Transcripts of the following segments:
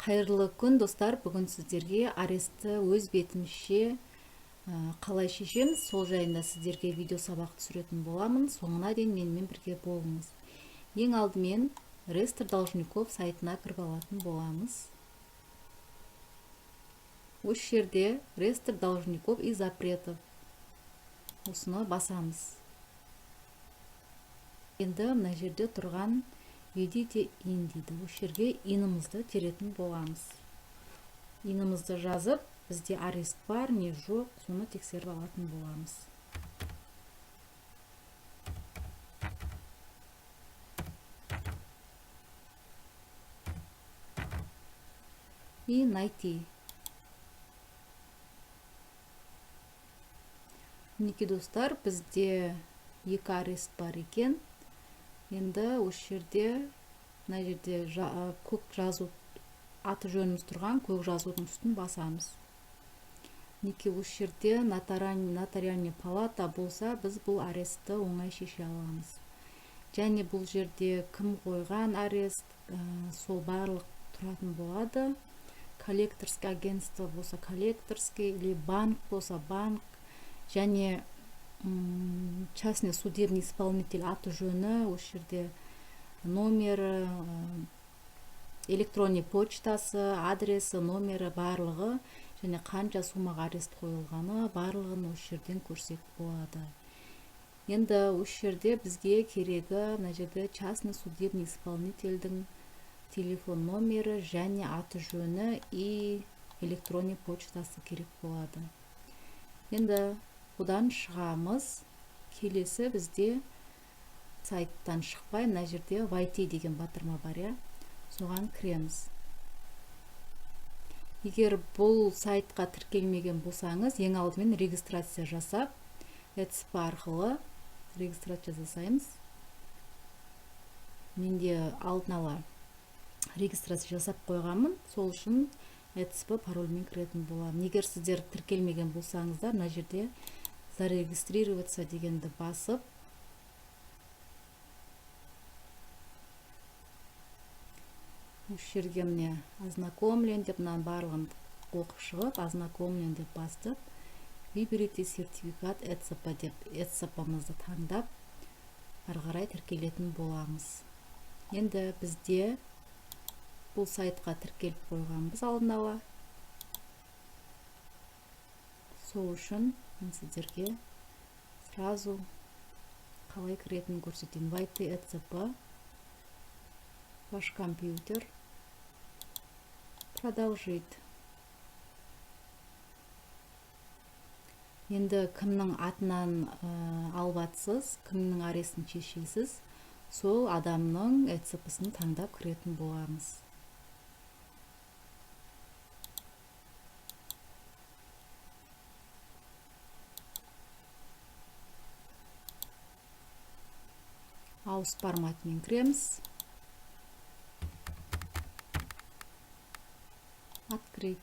Қайырлы күн достар, бүгін сіздерге арестті өз бетімше қалай шешеміз, сол жайында сіздерге видео сабақ түсіретін боламын. Соңына дейін менімен бірге болыңыз. Ең алдымен реестр должников сайтына кіріп алатын боламыз. Осы жерде реестр должников и запретов осыны басамыз. Енді мына жерде тұрған введите ин дейді. Осы жерге инімізді теретін боламыз. Инімізді жазып, бізде арест бар, не жоқ, соны тексеріп алатын боламыз. И найти. Мінекей достар, бізде екі арест бар екен. Енді осы жерде, мына жерде көк жазу аты жөніміз тұрған көк жазудың үстін басамыз. Мінекей осы жерде нотариальный палата болса, біз бұл арестті оңай шеше аламыз. Және бұл жерде кім қойған арест, сол барлық тұратын болады. Коллекторский агентство болса коллекторский, или банк болса банк, және частный судебный исполнитель аты жөні, осы жерде номері, электронный почтасы, адресі, номері барлығы, және қанша сумаға арест қойылғаны барлығын осы жерден көрсек болады. Енді осы жерде бізге керегі, мына жерде частный судебный исполнительдің телефон номері және аты жөні и электронный почтасы керек болады. Енді бұдан шығамыз. Келесі бізде сайттан шықпай, мына жерде войти деген батырма бар, соған кіреміз. Егер бұл сайтқа тіркелмеген болсаңыз, ең алдымен регистрация жасап, ЭЦП арқылы регистрация жасаймыз. Менде алдын ала регистрация жасап қойғанмын, сол үшін ЭЦП парольмен кіретін боламын. Егер сіздер тіркелмеген болсаңыздар, мына жерде зарегистрироваться дегенді басып, осы жерге міне ознакомлен деп барлығын оқып шығып, ознакомлен деп бастып, выберите сертификат ЭЦП деп ЭЦП-мызды таңдап, ары қарай тіркелетін боламыз. Енді бізде бұл сайтқа тіркеліп қойғанбыз алдын ала. Сол үшін сіздерге сразу қалай кіретінін көрсетейін. Войти ЭЦП, ваш компьютер, продолжить. Енді кімнің атынан албатсыз, кімнің арестін шешесіз, сол адамның ЭЦП-сын таңдап кіретін боламыз. Ауыз форматымен кіреміз. Открыть,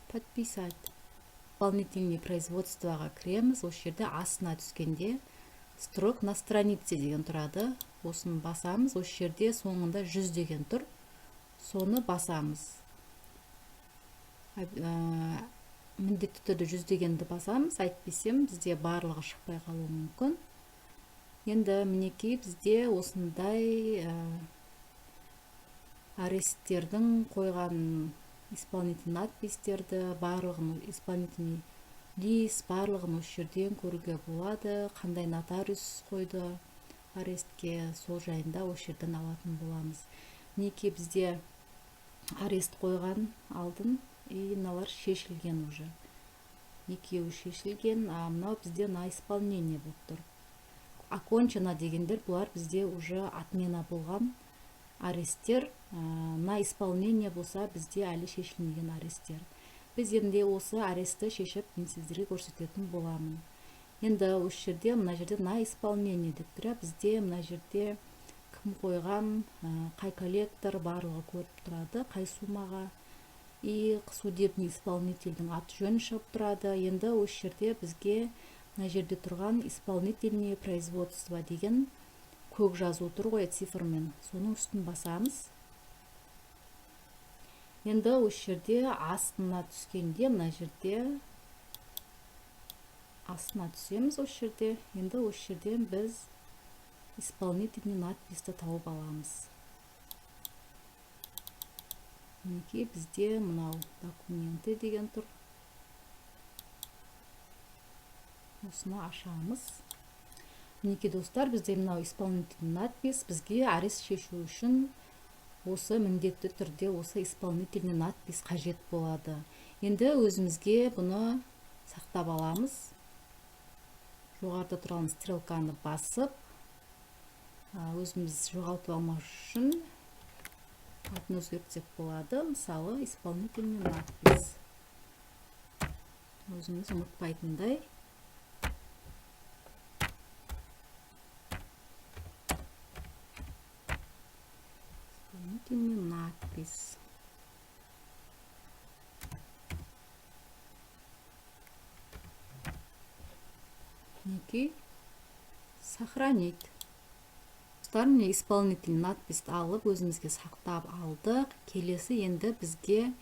подписать. Исполнительное производствоға кіреміз. Осы жерде астына түскенде строк на странице деген тұрады. Осын басамыз. Осы жерде соңында 100 деген тұр. Соны басамыз. Міндетті түрде 100 дегенді басамыз. Айтпесем, бізде барлығы шықпай қалуы мүмкін. Енді мінекей бізде осындай аресттердің қойған исполнительный надпистерді, барлығын исполнительный лист, барлығын осы жерден көруге болады. Қандай нотариус қойды арестке, сол жайында осы жерден алатын боламыз. Мінекей бізде арест қойған алдын, и мыналар шешілген уже. Екеуі шешілген, а мынау бізде на исполнение болып тұр. Окончено дегендер, бұлар бізде уже отмена болған аресттер. На исполнение болса, бізде әлі шешілмеген аресттер. Біз енді осы арестті шешіп, мен сіздерге көрсететін боламын. Енді осы жерде, мына жерде на исполнение деп тұр. Бізде мына жерде кім қойған, қай коллектор барлығы көріп тұрады, қай сумаға. И судебный исполнительдің аты жөні шығып тұрады. Енді осы жерде бізге мына жерде тұрған исполнительное производство деген көк жазу тұр ғой цифрмен. Соның үстін басамыз. Енді осы жерде астына түскенде, мына жерде астына түсеміз осы жерде. Енді осы жерден біз исполнительный надписті тауып аламыз. Мінекей бізде мынау документы деген тұр. Осыны ашамыз. Мінекей достар, бізде мынау исполнительный надпис бізге арест шешу үшін осы міндетті түрде осы исполнительный надпис қажет болады. Енді өзімізге бұны сақтап аламыз. Жоғарыда тұрған стрелканы басып, өзіміз жоғалтып алмау үшін атын өзгертсек болады. Мысалы, исполнительный надпис. Өзіміз ұмытпайтындай. Исполнительный надпис. Мінекей сохранить. Міне исполнительный надписті алып, өзімізге сақтап алдық. Келесі енді бізге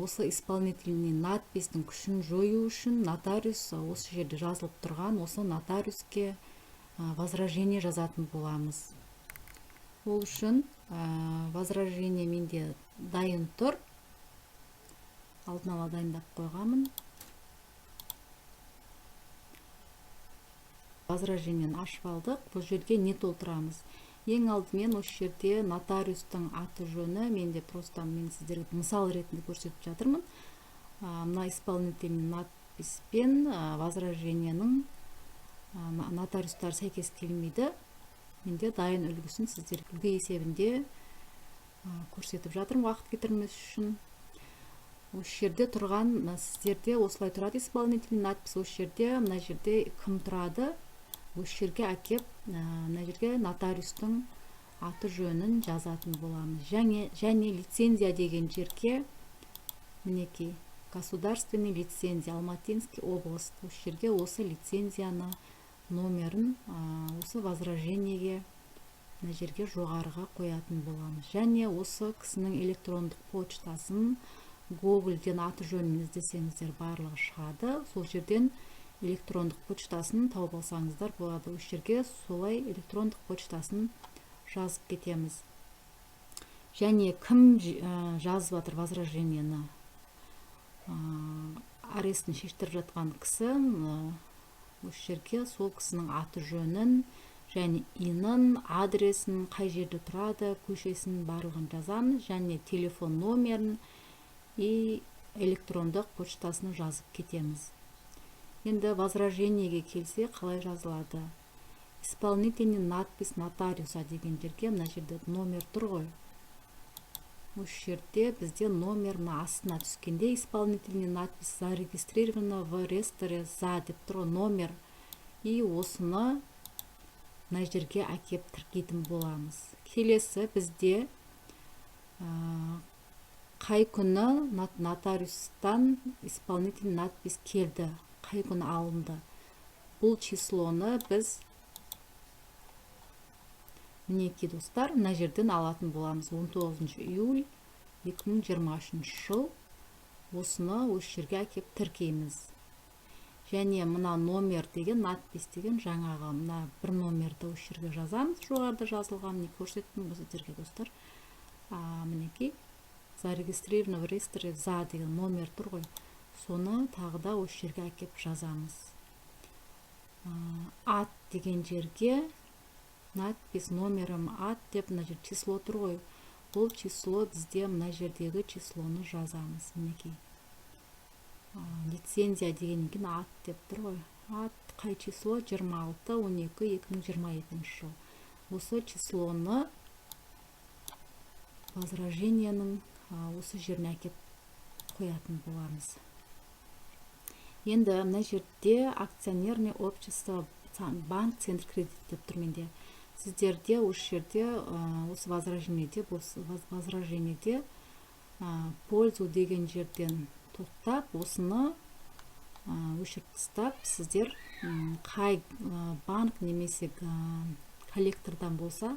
осы исполнительный надпистің күшін жою үшін нотариус осы жерде жазылып тұрған осы нотариуске возражение жазатын боламыз. Ол үшін возражение менде дайын тұр. Алдын ала дайындап қойғанмын. Возражениені ашып алдық. Бұл жерге не толтырамыз? Ең алдымен осы жерде нотариустың аты жөні, менде просто мен сіздерге мысал ретінде көрсетіп жатырмын. Мына исполнительный надписпен возражениенің нотариустар сәйкес келмейді. Менде дайын үлгісін сіздерге үлгі есебінде көрсетіп жатырмын уақыт кетірмес үшін. Осы жерде тұрған, сіздерде осылай тұрады исполнительный надпис. Осы жерде, мына жерде кім тұрады? Осы жерге әкеп, мына жерге нотариустың аты жөнін жазатын боламыз. Және лицензия деген жерге, мінекей, государственный лицензия, Алматинский область. Осы жерге осы лицензияны номерін, осы возражениеге, мына жерге жоғарыға қоятын боламыз. Және осы кісінің электрондық почтасын Google-ден аты жөнін іздесеңіздер барлығы шығады. Сол жерден электрондық почтасын тауып алсаңыздар болады. Осы жерге солай электрондық почтасын жазып кетеміз. Және кім жазып жатыр возражениені? Арестін шештіріп жатқан кісі, осы жерге сол кісінің аты жөнін, және инын, адресін, қай жерде тұрады, көшесін барлығын жазамыз. Және телефон номерін и электрондық почтасını жазып кетеміз. Енді возражениеге келсе қалай жазылады? Исполнительный надпис нотариуса деген жерге, мына жерде номер тұр ғой. Осы жерде бізде номерінің астына түскенде исполнительный надпис зарегистрировано в реестре за деп тұр номер. И осыны мына жерге әкеп тіркейтін боламыз. Келесі бізде қай күні нотариустан исполнительный надпис келді, қай күні алынды. Бұл числоны біз мінекей достар, мына жерден алатын боламыз. 19 июль 2023 жыл. Осыны осы жерге әкеп тіркейміз. Және мына номер деген, надпис деген жаңағы мына бір номерді осы жерге жазамыз. Жоғарыда жазылған, не көрсеттім сіздерге достар. Мінекей зарегистрировано в реестре за деген номер тұр ғой. Соны тағы да осы жерге әкеп жазамыз. Ат деген жерге надпис номерім ат деп мына жер число тұр ғой. Бұл число бізде мына жердегі числоны жазамыз. Мінекей. Лицензия деген екен ат деп тұр ғой. Ат қай число? 26-12-2022 жыл. Осы числоны возражениенің осы жеріне әкеп қоятын боламыз. Енді мына жерде акционерный общество банк центр кредит деп тұр менде. Сіздерде осы жерде осы возражениеде пользу деген жерден тоқтап, осыны өшіріп тастап, сіздер қай банк немесе коллектордан болса,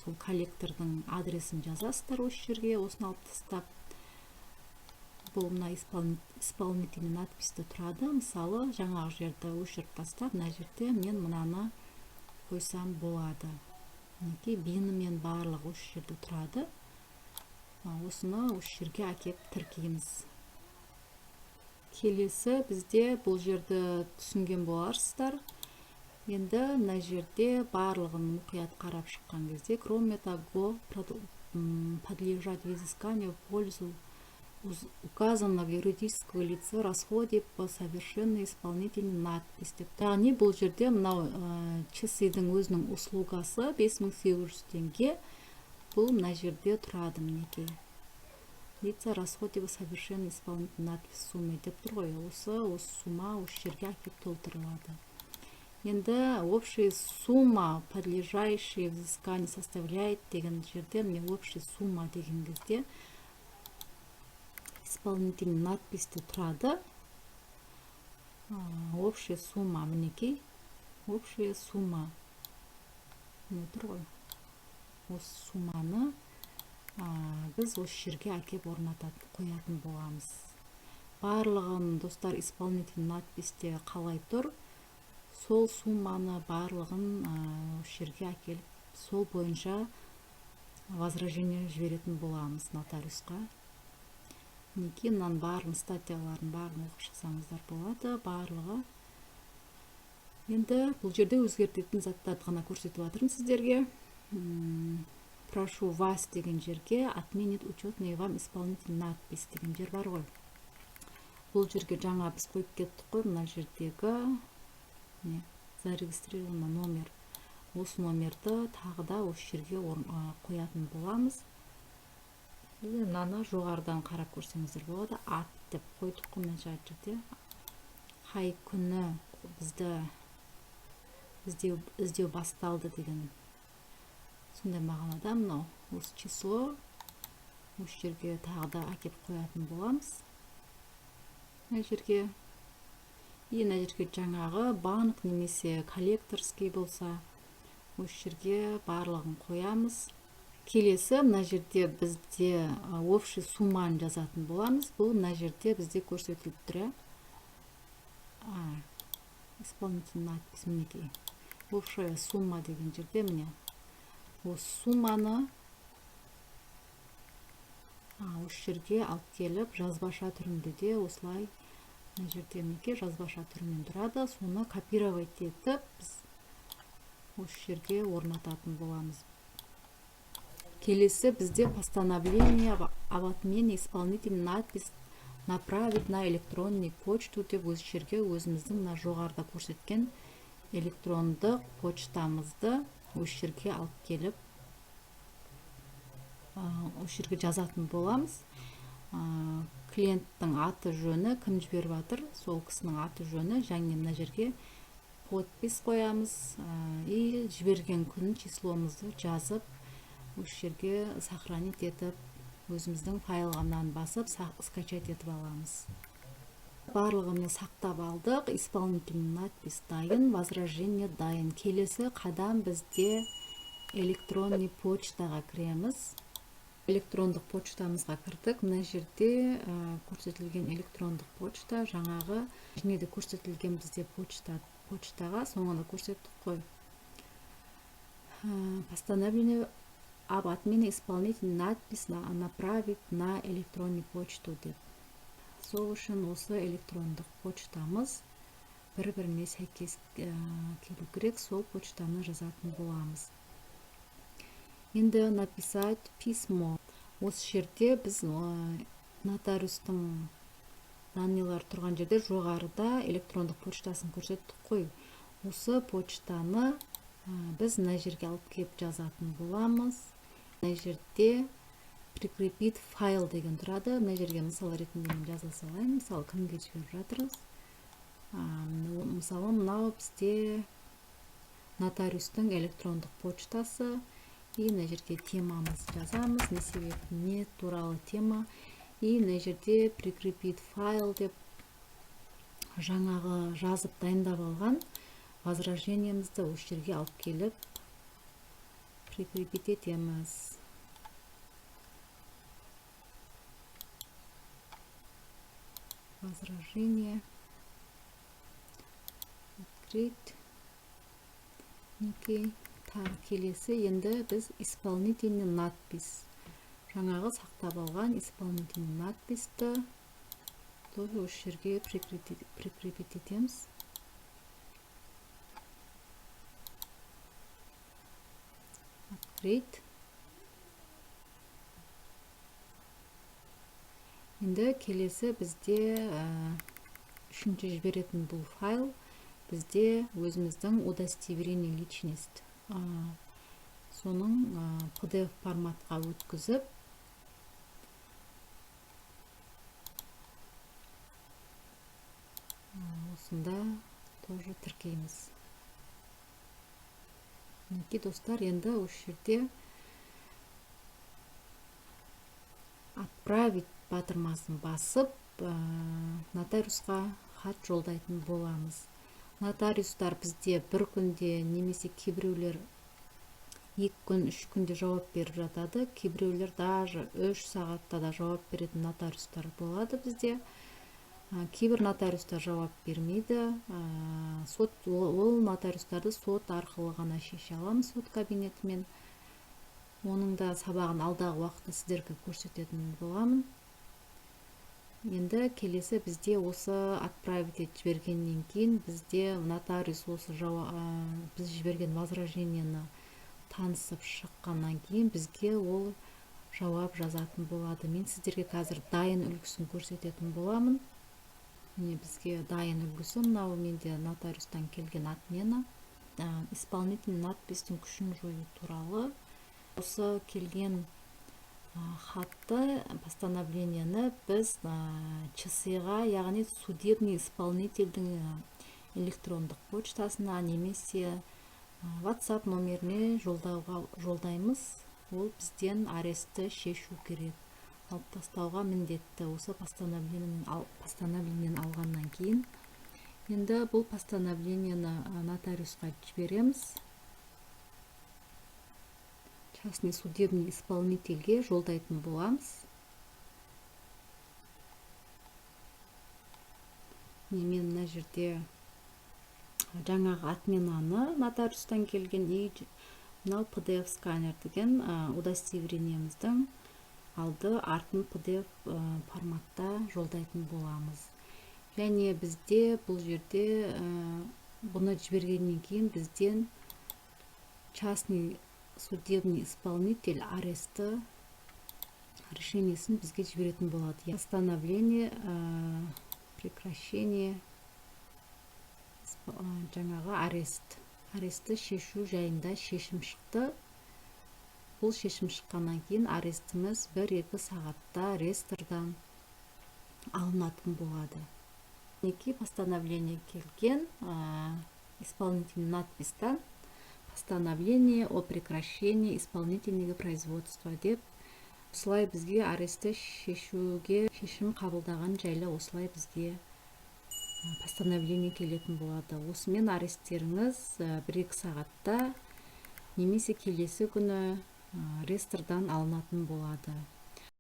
сол коллектордың адресін жазасыздар осы жерге, осыны алып тастап. бұл мына исполнительный надписте тұрады. Мысалы жаңағы жерді өшіріп тастап, мына жерде мен мынаны қойсам болады. Мінекей бені мен барлық осы жерде тұрады. Осыны осы жерге әкеп тіркейміз. Келесі бізде бұл жерді түсінген боларсыздар. Енді мына жерде барлығын мұқият қарап шыққан кезде, кроме того, подлежат изысканию в пользу указанного юридического лица расходы по совершенной исполнительной надпись деп. Яғни бұл жерде мынау ЧСИ-дің өзінің услугасы 5800 теңге. Бұл мына жерде тұрады, мінекей. Лица расходы по совершенной исполнительной надпись суммы деп тұр ғой. Осы сумма осы жерге әкеп толтырылады. Енді общая сумма, подлежащая взысканию, составляет деген жерде мне общая сумма деген кезде исполнительный надписте тұрады. Общая сумма, мінекей. Общая сумма. Не тұр ғой. Осы сумманы біз осы жерге әкеп орнататын қоятын боламыз. Барлығын достар исполнительный надписте қалай тұр? Сол сумманы барлығын осы жерге әкеліп, сол бойынша возражение жіберетін боламыз нотариусқа. Мінекей мынаның барлығын статьяларын барлығын оқып шықсаңыздар болады, барлығы. Енді бұл жерде өзгертетін заттарды ғана көрсетіп жатырмын сіздерге. Прошу вас деген жерге отменить учетный вам исполнительный надпись деген жер бар ғой. Бұл жерге жаңа біз қойып кеттік қой, мына жердегі зарегистрирован номер. Осы номерді тағы да осы жерге қоятын боламыз. Мынаны жоғарыдан қарап көрсеңіздер болады. Ат деп қойдық қой мына жерде. Қай күні бізді іздеу басталды деген сондай мағынада мынау осы число осы жерге тағы да әкеп қоятын боламыз. Мына жерге мына жерге жаңағы банк немесе коллекторский болса осы жерге барлығын қоямыз. Келесі мына жерде бізде общий сумманы жазатын боламыз. Бұл мына жерде бізде көрсетіліп тұр. Исполнительный надпись мінекей. Общая сумма деген жерде міне осы сумманы осы жерге алып келіп жазбаша түрінде де осылай мына жерде мінекей жазбаша түрімен тұрады. Соны копировать етіп біз осы жерге орнататын боламыз. Келесі бізде постановление об отмене исполнительный надпись направить на электронный почту деп осы жерге өзіміздің мына жоғарыда көрсеткен электрондық почтамызды осы жерге алып келіп осы жерге жазатын боламыз. Клиенттің аты жөні, кім жіберіп жатыр, сол кісінің аты жөні, және мына жерге подпись қоямыз и жіберген күн числомызды жазып осы жерге сохранить етіп өзіміздің файлғаннан басып скачать етіп аламыз. Барлығын сақтап алдық. Исполнительный надпись дайын, возражение дайын. Келесі қадам бізде электронный почтаға кіреміз. Электрондық почтамызға кірдік. Мына жерде көрсетілген электрондық почта жаңағы және де көрсетілген бізде почтаға соңында көрсеттік қой. Постановление об отмене исполнительный надпись направить на электронный почту деп. Сол үшін осы электрондық почтамыз бір-біріне сәйкес келу керек, сол почтаны жазатын боламыз. Енді написать письмо. Осы жерде біз нотариустың данныйлар тұрған жерде жоғарыда электрондық почтасын көрсеттік қой. Осы почтаны біз мына жерге алып келіп жазатын боламыз. Мына жерде прикрепить файл деген тұрады. Мына жерге мысал ретінде мен жаза салайын. Мысалы кімге жіберіп жатырмыз. Мысалы мынау бізде нотариустың электрондық почтасы. И мына жерге темамыз жазамыз. Не себеп, не туралы тема. И мына жерде прикрепить файл деп жаңағы жазып дайындап алған возражениемізді осы жерге алып келіп прикрепить етеміз. возражение. Открыть. Мінекей. Тағы келесі, енді біз исполнительный надпись. Жаңағы сақтап алған исполнительный надписті тоже осы жерге прикрепить етеміз. Открыть. Енді келесі бізде үшінші жіберетін бұл файл бізде өзіміздің удостоверение личность. Соның PDF форматқа өткізіп, осында тоже тіркейміз. Мінекей достар, енді осы жерде отправить батырмасын басып, нотариусқа хат жолдайтын боламыз. Нотариустар бізде бір күнде немесе кейбіреулер 2 күн, 3 күнде жауап беріп жатады. Кейбіреулер даже 3 сағатта да жауап беретін нотариустар болады бізде. Кейбір нотариустар жауап бермейді. Ол нотариустарды сот арқылы ғана шеше аламыз, сот кабинетімен. Оның да сабағын алдағы уақытта сіздерге көрсететін боламын. Енді келесі бізде осы отправить етіп жібергеннен кейін бізде нотариус осы біз жіберген возражениені танысып шыққаннан кейін бізге ол жауап жазатын болады. Мен сіздерге қазір дайын үлгісін көрсететін боламын. Міне бізге дайын үлгісі, мынау менде нотариустан келген отмена. Исполнительный надпистің күшін жою туралы. Осы келген хатты, постановлениені біз ЧСИ-ға, яғни судебный исполнительдің электрондық почтасына немесе WhatsApp номеріне жолдаймыз. Ол бізден аресті шешу керек. Алып тастауға міндетті осы постановлениені алғаннан кейін. Енді бұл постановлениені нотариусқа жібереміз. Частный судебный исполнительге жолдайтын боламыз. Мен мына жерде жаңағы отменаны нотариустан келген мынау PDF сканер деген удостоверениеміздің алды артын PDF форматта жолдайтын боламыз. Және бізде бұл жерде бұны жібергеннен кейін бізден частный судебный исполнитель аресті решениесін бізге жіберетін болады. Постановление прекращение жаңағы аресті шешу жайында шешім шықты. Бұл шешім шыққаннан кейін арестіміз 1-2 сағатта реестрдан алынатын болады. Мінекей постановление келген исполнительный надпистан постановление о прекращении исполнительного производства деп осылай бізге аресті шешуге шешім қабылдаған жайлы осылай бізге постановление келетін болады. Осымен аресттеріңіз 1-2 сағатта немесе келесі күні реестрдан алынатын болады.